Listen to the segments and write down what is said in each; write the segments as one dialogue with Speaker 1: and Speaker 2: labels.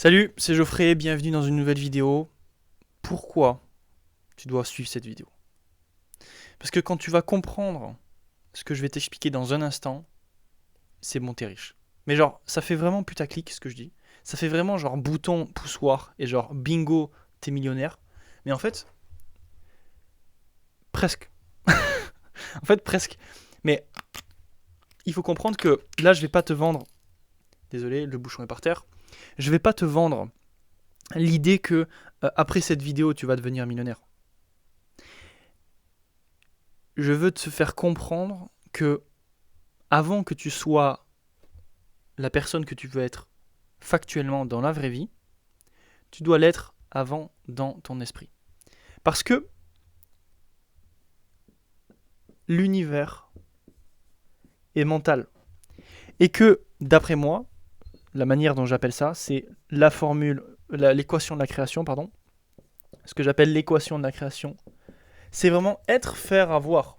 Speaker 1: Salut, c'est Geoffrey, bienvenue dans une nouvelle vidéo. Pourquoi tu dois suivre cette vidéo? Parce que quand tu vas comprendre ce que je vais t'expliquer dans un instant, c'est bon, t'es riche. Mais genre, ça fait vraiment putaclic ce que je dis. Ça fait vraiment genre bouton poussoir et genre bingo, t'es millionnaire. Mais en fait, presque. En fait, presque. Mais il faut comprendre que là, je vais pas te vendre. Désolé, le bouchon est par terre. Je vais pas te vendre l'idée que après cette vidéo, tu vas devenir millionnaire. Je veux te faire comprendre que avant que tu sois la personne que tu veux être factuellement dans la vraie vie, tu dois l'être avant dans ton esprit. Parce que l'univers est mental. Et que, d'après moi, la manière dont j'appelle ça, c'est la formule, l'équation de la création, pardon. Ce que j'appelle l'équation de la création, c'est vraiment être, faire, avoir.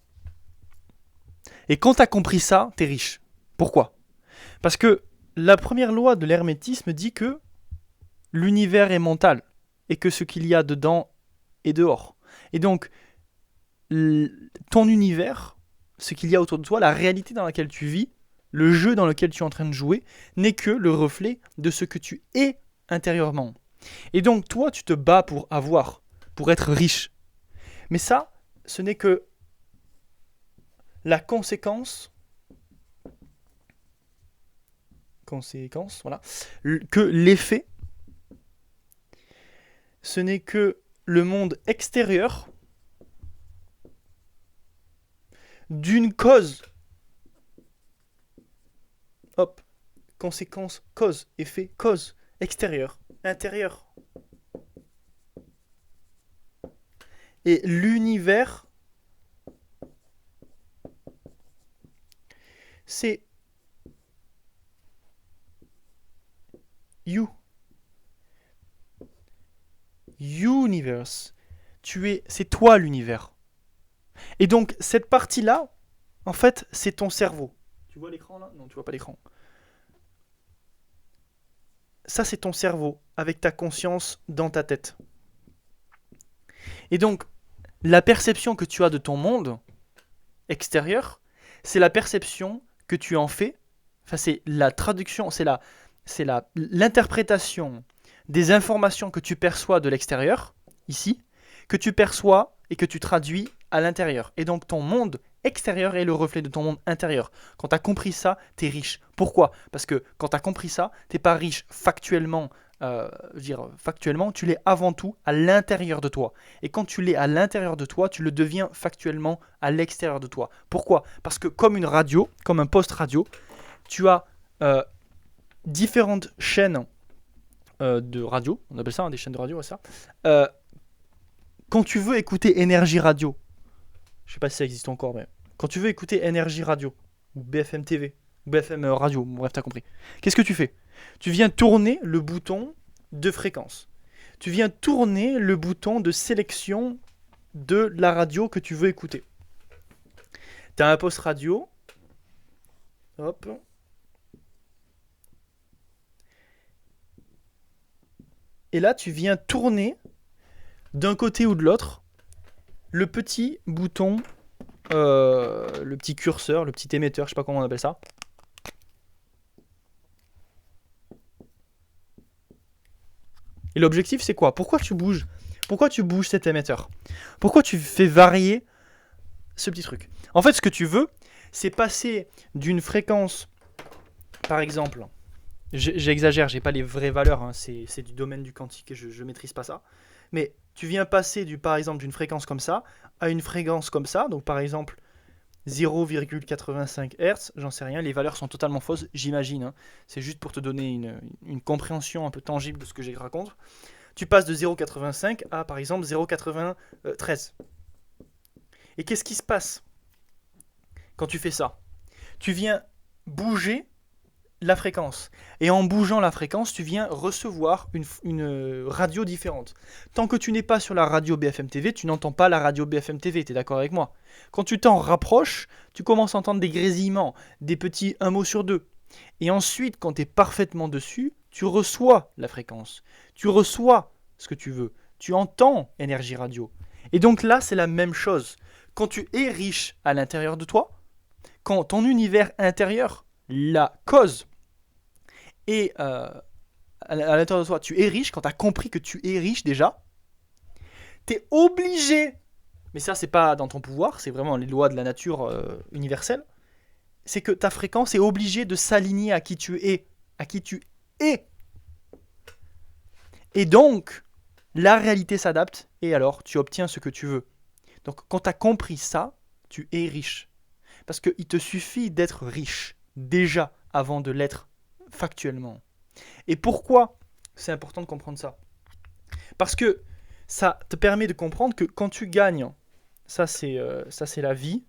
Speaker 1: Et quand tu as compris ça, tu es riche. Pourquoi? Parce que la première loi de l'hermétisme dit que l'univers est mental et que ce qu'il y a dedans est dehors. Et donc, ton univers, ce qu'il y a autour de toi, la réalité dans laquelle tu vis, le jeu dans lequel tu es en train de jouer, n'est que le reflet de ce que tu es intérieurement. Et donc, toi, tu te bats pour avoir, pour être riche. Mais ça, ce n'est que la conséquence, voilà, que l'effet, ce n'est que le monde extérieur d'une cause. Hop, conséquence, cause, effet, cause, extérieur, intérieur. Et l'univers, c'est you. Universe. C'est toi l'univers. Et donc, cette partie-là, en fait, c'est ton cerveau. Tu vois l'écran là? Non, tu vois pas l'écran. Ça, c'est ton cerveau, avec ta conscience dans ta tête. Et donc, la perception que tu as de ton monde extérieur, c'est la perception que tu en fais. Enfin, c'est la traduction, c'est l'interprétation des informations que tu perçois de l'extérieur, ici, que tu perçois et que tu traduis à l'intérieur. Et donc ton monde extérieur est le reflet de ton monde intérieur. Quand tu as compris ça, tu es riche. Pourquoi? Parce que quand tu as compris ça, tu n'es pas riche factuellement. Factuellement, tu l'es avant tout à l'intérieur de toi. Et quand tu l'es à l'intérieur de toi, tu le deviens factuellement à l'extérieur de toi. Pourquoi? Parce que comme une radio, comme un poste radio, tu as différentes chaînes de radio, on appelle ça des chaînes de radio, ouais, ça. Quand tu veux écouter Énergie Radio, je sais pas si ça existe encore, mais quand tu veux écouter Énergie Radio, ou BFM TV, ou BFM Radio, bref, t'as compris. Qu'est-ce que tu fais? Tu viens tourner le bouton de fréquence. Tu viens tourner le bouton de sélection de la radio que tu veux écouter. Tu as un poste radio. Hop. Et là, tu viens tourner d'un côté ou de l'autre le petit bouton, le petit curseur, le petit émetteur, je sais pas comment on appelle ça. Et l'objectif, c'est quoi? Pourquoi tu bouges? Pourquoi tu bouges cet émetteur? Pourquoi tu fais varier ce petit truc? En fait, ce que tu veux, c'est passer d'une fréquence, par exemple, j'exagère, j'ai pas les vraies valeurs, hein, c'est du domaine du quantique et je maîtrise pas ça. Mais tu viens passer par exemple d'une fréquence comme ça à une fréquence comme ça, donc par exemple 0,85 Hz, j'en sais rien, les valeurs sont totalement fausses, j'imagine, hein. C'est juste pour te donner une compréhension un peu tangible de ce que je raconte. Tu passes de 0,85 à par exemple 0,93. Et qu'est-ce qui se passe quand tu fais ça? Tu viens bouger la fréquence. Et en bougeant la fréquence, tu viens recevoir une radio différente. Tant que tu n'es pas sur la radio BFM TV, tu n'entends pas la radio BFM TV, tu es d'accord avec moi? Quand tu t'en rapproches, tu commences à entendre des grésillements, des petits un mot sur deux. Et ensuite, quand tu es parfaitement dessus, Tu reçois la fréquence. Tu reçois ce que tu veux. Tu entends énergie radio. Et donc là, c'est la même chose. Quand tu es riche à l'intérieur de toi, quand ton univers intérieur, la cause, est à l'intérieur de toi, tu es riche, quand tu as compris que tu es riche déjà, tu es obligé, mais ça c'est pas dans ton pouvoir, c'est vraiment les lois de la nature universelle, c'est que ta fréquence est obligée de s'aligner à qui tu es, à qui tu es. Et donc, la réalité s'adapte et alors tu obtiens ce que tu veux. Donc quand tu as compris ça, tu es riche. Parce qu'il te suffit d'être riche déjà avant de l'être factuellement. Et pourquoi c'est important de comprendre ça? Parce que ça te permet de comprendre que quand tu gagnes, ça c'est la vie,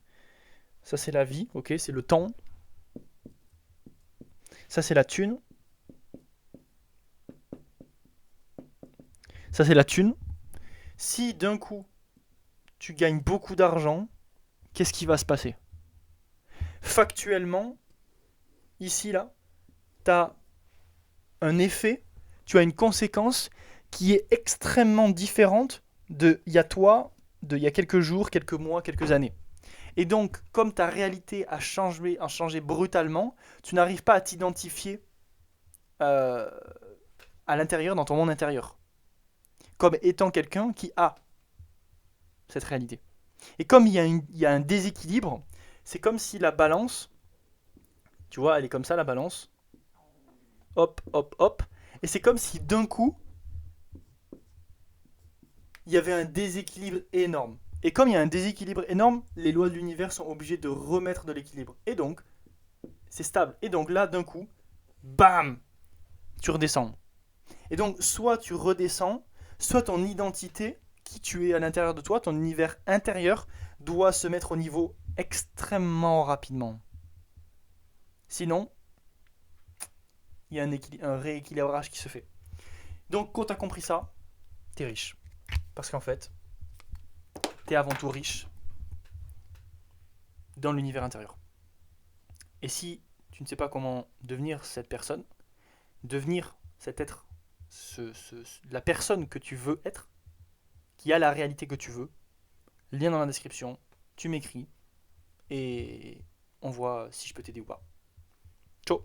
Speaker 1: ça c'est la vie, ok, c'est le temps, ça c'est la thune, ça c'est la thune. Si d'un coup tu gagnes beaucoup d'argent, qu'est-ce qui va se passer? Factuellement, ici là, tu as un effet, tu as une conséquence qui est extrêmement différente de il y a toi, de il y a quelques jours, quelques mois, quelques années. Et donc, comme ta réalité a changé brutalement, tu n'arrives pas à t'identifier euh, à l'intérieur, dans ton monde intérieur, comme étant quelqu'un qui a cette réalité. Et comme il y a un déséquilibre, c'est comme si la balance, tu vois, elle est comme ça, la balance, hop, hop, hop, et c'est comme si d'un coup, il y avait un déséquilibre énorme. Et comme il y a un déséquilibre énorme, les lois de l'univers sont obligées de remettre de l'équilibre. Et donc, c'est stable. Et donc là, d'un coup, bam, tu redescends. Et donc, soit tu redescends, soit ton identité, qui tu es à l'intérieur de toi, ton univers intérieur, doit se mettre au niveau extrêmement rapidement. Sinon, il y a un rééquilibrage qui se fait. Donc, quand tu as compris ça, tu es riche. Parce qu'en fait, tu es avant tout riche dans l'univers intérieur. Et si tu ne sais pas comment devenir cette personne, devenir cet être, la personne que tu veux être, qui a la réalité que tu veux, lien dans la description, tu m'écris et on voit si je peux t'aider ou pas. Ciao.